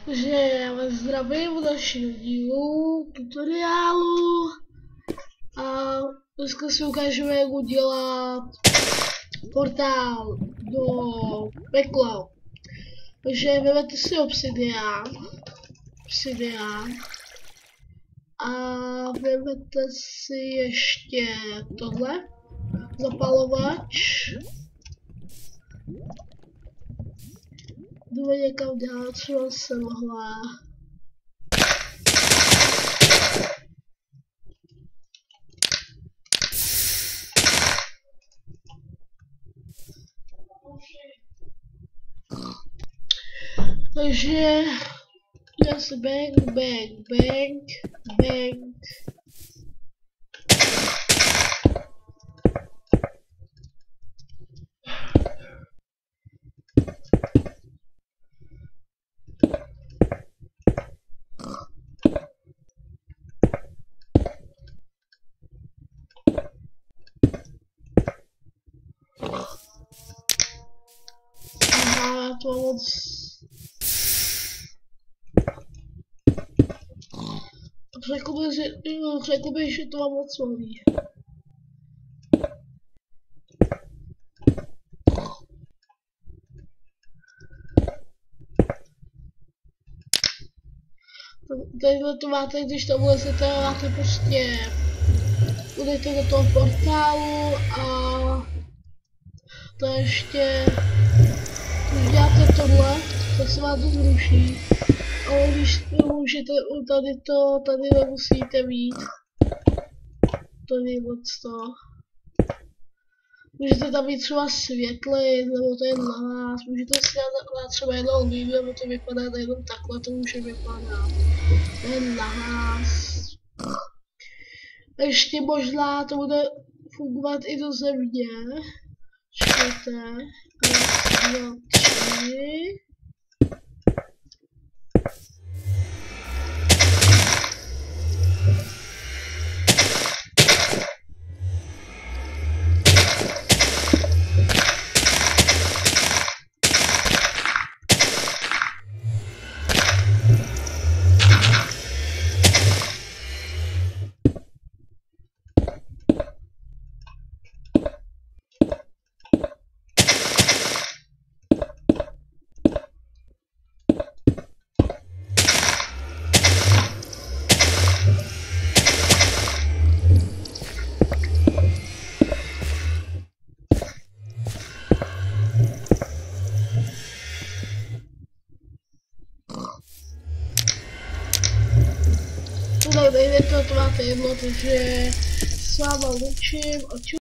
Takže já vás zdravím v dalším dílu tutoriálu a dneska si ukážeme, jak udělat portál do pekla. Takže vezmete si obsidián a vezmete si ještě tohle, zapalovač. Jdu někam dál, třeba se mohla. Takže já se bang. Aha, to moc. Řekl bych, že to mám moc volí. Takhle to máte, když to vlezete, máte prostě, budete do toho portálu a to ještě, když děláte tohle, tak se vám to zruší. Ale když můžete tady nemusíte mít. Tady moc to. Můžete tam mít třeba světlit, nebo to je na vás. Můžete si dát třeba jenom líbí, nebo to vypadá jenom takhle, to může vypadat. To je na vás. Ještě možná to bude fungovat i do země. Čekajte. 1, 2, 3. No, nejde to máte jedno, takže s váma loučím a čau.